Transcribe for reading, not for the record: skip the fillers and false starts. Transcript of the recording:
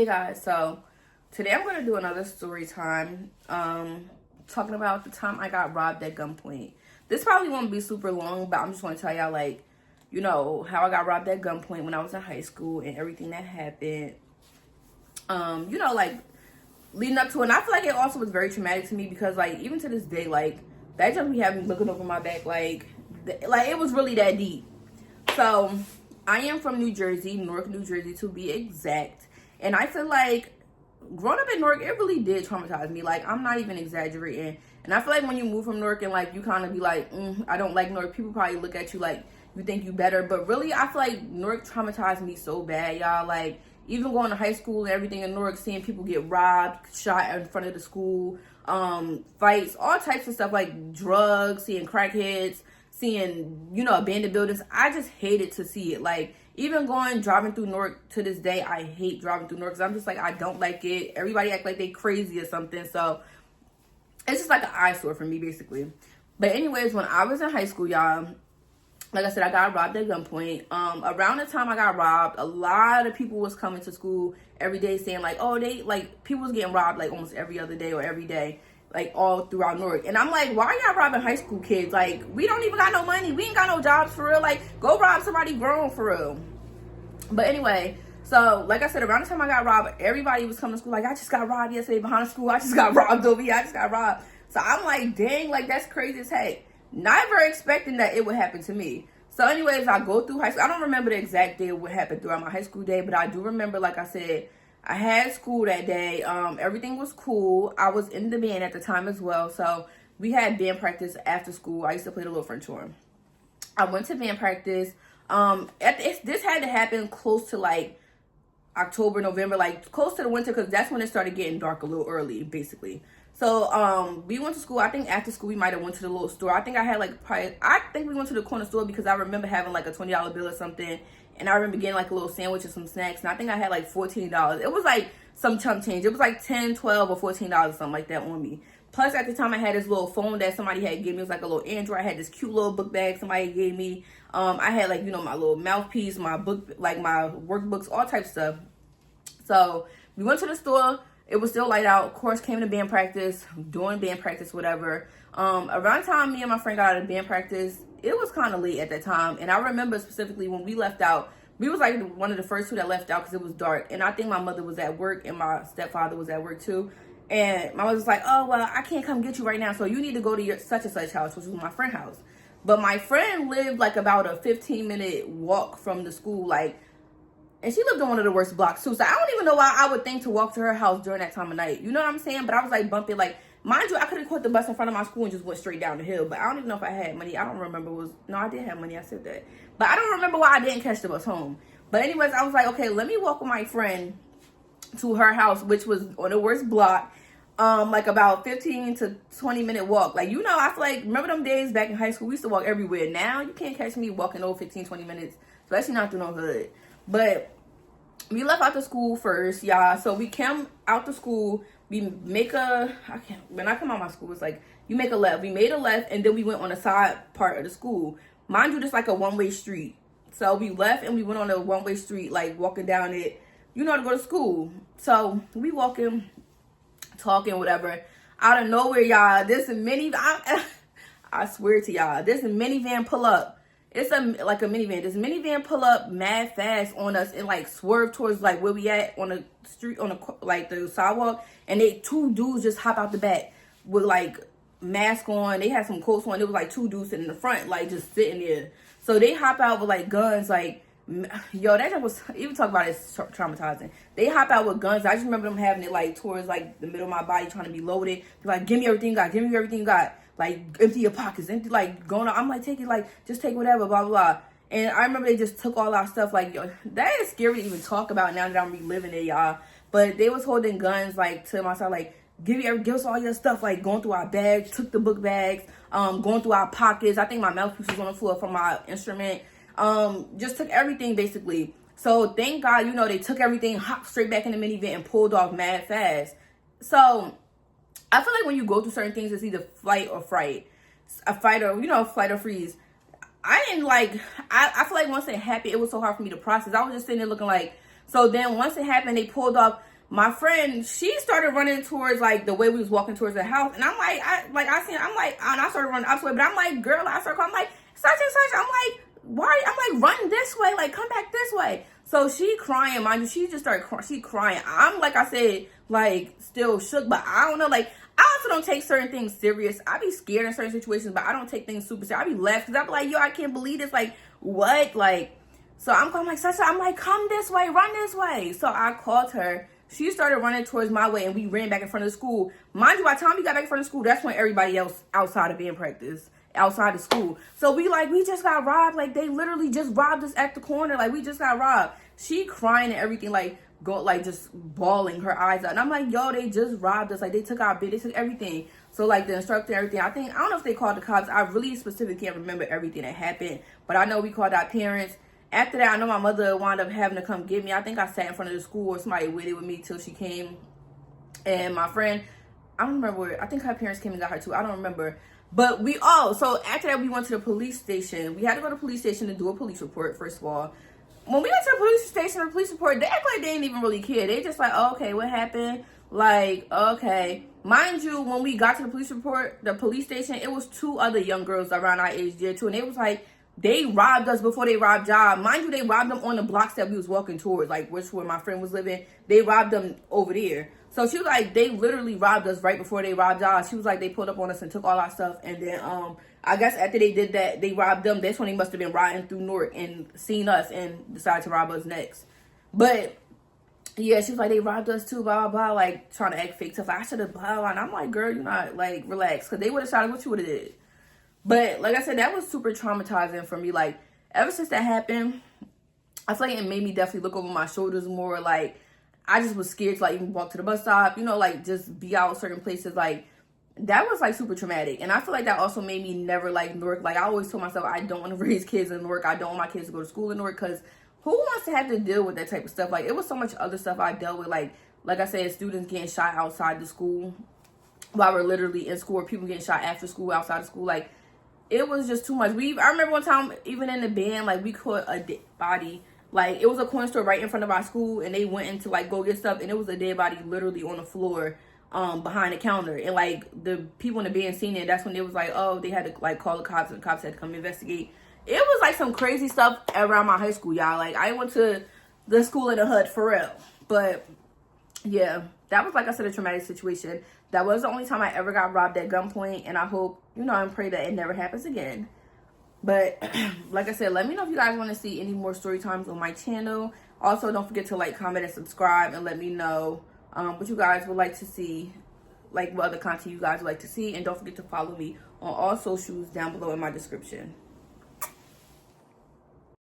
Hey guys, so today I'm gonna do another story time. Talking about the time I got robbed at gunpoint. This probably won't be super long, but I'm just gonna tell y'all how I got robbed at gunpoint when I was in high school and everything that happened. Leading up to it. And I feel like it also was very traumatic to me because even to this day, that just be having me looking over my back, it was really that deep. So I am from New Jersey, Newark, New Jersey to be exact. And I feel like growing up in Newark, it really did traumatize me. I'm not even exaggerating. And I feel like when you move from Newark and you kind of be I don't like Newark, people probably look at you like you think you better. But really, I feel like Newark traumatized me so bad, y'all. Even going to high school and everything in Newark, seeing people get robbed, shot in front of the school, fights, all types of stuff, like drugs, seeing crackheads, seeing, abandoned buildings. I just hated to see it. Even driving through Newark to this day, I hate driving through Newark because I'm just I don't like it. Everybody act like they crazy or something. So it's just an eyesore for me, basically. But anyways, when I was in high school, y'all, like I said, I got robbed at gunpoint. Around the time I got robbed, a lot of people was coming to school every day saying people was getting robbed almost every other day or every day, all throughout Newark. And I'm like, why y'all robbing high school kids? We don't even got no money. We ain't got no jobs for real. Go rob somebody grown for real. But anyway, so like I said, around the time I got robbed, everybody was coming to school I just got robbed yesterday behind the school. I just got robbed over here. I just got robbed. So I'm like, dang, that's crazy as heck. Never expecting that it would happen to me. So anyways, I go through high school. I don't remember the exact day of what happened throughout my high school day, but I do remember, like I said, I had school that day. Everything was cool. I was in the band at the time as well. So we had band practice after school. I used to play the little French horn. I went to band practice. This had to happen close to October, November, close to the winter, because that's when it started getting dark a little early, basically. So we went to school. I think after school we might have went to the little store. I think I had I think we went to the corner store because I remember having a $20 bill or something. And I remember getting a little sandwich or some snacks. And I think I had $14. It was some chump change. It was $10, $12, or $14 or something like that on me. Plus at the time I had this little phone that somebody had given me. It was a little Android. I had this cute little book bag somebody gave me. I had my little mouthpiece, my book, my workbooks, all types of stuff. So we went to the store. It was still light out. Of course, came to band practice, doing band practice, whatever. Around the time me and my friend got out of band practice, it was kind of late at that time. And I remember specifically when we left out, we was one of the first two that left out because it was dark. And I think my mother was at work and my stepfather was at work too. And my mother was like, oh, well, I can't come get you right now. So you need to go to your such and such house, which was my friend's house. But my friend lived about a 15-minute walk from the school, and she lived in one of the worst blocks too. So I don't even know why I would think to walk to her house during that time of night. You know what I'm saying? But I was bumping. Mind you, I could have caught the bus in front of my school and just went straight down the hill. But I don't even know if I had money. I don't remember. No, I did have money. I said that. But I don't remember why I didn't catch the bus home. But anyways, I was like, okay, let me walk with my friend to her house, which was on the worst block. About 15 to 20-minute walk. I feel remember them days back in high school, we used to walk everywhere. Now, you can't catch me walking over 15, 20 minutes, especially not through no hood. But we left out the school first, y'all. So we came out the school. We make when I come out of my school, it's you make a left. We made a left, and then we went on the side part of the school. Mind you, just a one-way street. So we left, and we went on a one-way street, walking down it, to go to school. So we walking, talking, whatever. Out of nowhere, y'all, this minivan, I swear to y'all, this minivan pull up. It's a minivan. This minivan pull up mad fast on us and swerve towards where we at on the street, on the sidewalk. And two dudes just hop out the back with mask on. They had some coats on. It was two dudes sitting in the front, just sitting there. So they hop out with guns, yo, that was, even talk about it, it's traumatizing. They hop out with guns. I just remember them having it towards the middle of my body, trying to be loaded. They're give me everything you got, give me everything you got. Empty your pockets, empty, going on. I'm take it, just take whatever, blah, blah, blah. And I remember they just took all our stuff, yo, that is scary to even talk about now that I'm reliving it, y'all. But they was holding guns, to my side, give us all your stuff, going through our bags, took the book bags, going through our pockets. I think my mouthpiece was on the floor from my instrument. Just took everything, basically. So thank God, they took everything, hopped straight back in the minivan and pulled off mad fast. So I feel when you go through certain things, it's either flight or fright. A fight or, flight or freeze. I didn't I feel once it happened, it was so hard for me to process. I was just sitting there looking so then once it happened, they pulled off. my friend, she started running towards like the way we was walking towards the house, and I'm like, and I started running up to it, but I'm like, girl, I started calling, I'm like, such and such, I'm like, why? I'm like, run this way, like, come back this way. So she crying, mind you, she just started she crying. I'm, like I said, like, still shook, but I don't know, like, I also don't take certain things serious. I be scared in certain situations, but I don't take things super serious. I be laughing, because I be like, yo, I can't believe this, like, what? Like, so I'm like, Sasha, I'm like, come this way, run this way. So I called her. She started running towards my way, and we ran back in front of the school. Mind you, by the time we got back in front of the school, that's when everybody else outside of band practice, outside of school. So we just got robbed. Like, they literally just robbed us at the corner. Like, we just got robbed. She crying and everything, like, just bawling her eyes out. And I'm like, yo, they just robbed us. Like, they took our bid, they took everything. So, like, the instructor and everything, I don't know if they called the cops. I really specifically can't remember everything that happened. But I know we called our parents. After that, I know my mother wound up having to come get me. I think I sat in front of the school, or somebody waited with me till she came. And my friend, I don't remember, I think her parents came and got her too. I don't remember. But so after that, we went to the police station. We had to go to the police station to do a police report, first of all. When we went to the police station, the police report, they act like they didn't even really care. They just like, oh, okay, what happened? Like, okay. Mind you, when we got to the police station, it was 2 other young girls around our age there too. And it was like, they robbed us before they robbed y'all. Mind you, they robbed them on the blocks that we was walking towards, like, where my friend was living. They robbed them over there. So she was like, they literally robbed us right before they robbed y'all. She was like, they pulled up on us and took all our stuff. And then, I guess after they did that, they robbed them. That's when they must have been riding through Newark and seen us and decided to rob us next. But yeah, she was like, they robbed us too, blah, blah, blah, like, trying to act fake stuff. I should have, blah, blah. And I'm like, girl, you're not, like, relax. Because they would have shot us, what you would have did. But, like I said, that was super traumatizing for me. Like, ever since that happened, I feel like it made me definitely look over my shoulders more. Like, I just was scared to, like, even walk to the bus stop, you know, like, just be out certain places. Like, that was, like, super traumatic. And I feel like that also made me never like Newark. Like, I always told myself, I don't want to raise kids in Newark. I don't want my kids to go to school in Newark, because who wants to have to deal with that type of stuff? Like, it was so much other stuff I dealt with. Like I said, students getting shot outside the school while we're literally in school, or people getting shot after school, outside of school. Like, it was just too much. I remember one time, even in the band, like, we caught a dead body. Like, it was a corner store right in front of our school, and they went in to, like, go get stuff, and it was a dead body literally on the floor, behind the counter. And, like, the people in the band seen it. That's when it was like, oh, they had to, like, call the cops, and the cops had to come investigate. It was, like, some crazy stuff around my high school, y'all. Like, I went to the school in the hood, for real. But, yeah, that was, like I said, a traumatic situation. That was the only time I ever got robbed at gunpoint, and I hope, you know, and pray that it never happens again. But, like I said, let me know if you guys want to see any more story times on my channel. Also, don't forget to like, comment, and subscribe, and let me know what you guys would like to see, like what other content you guys would like to see. And don't forget to follow me on all socials down below in my description.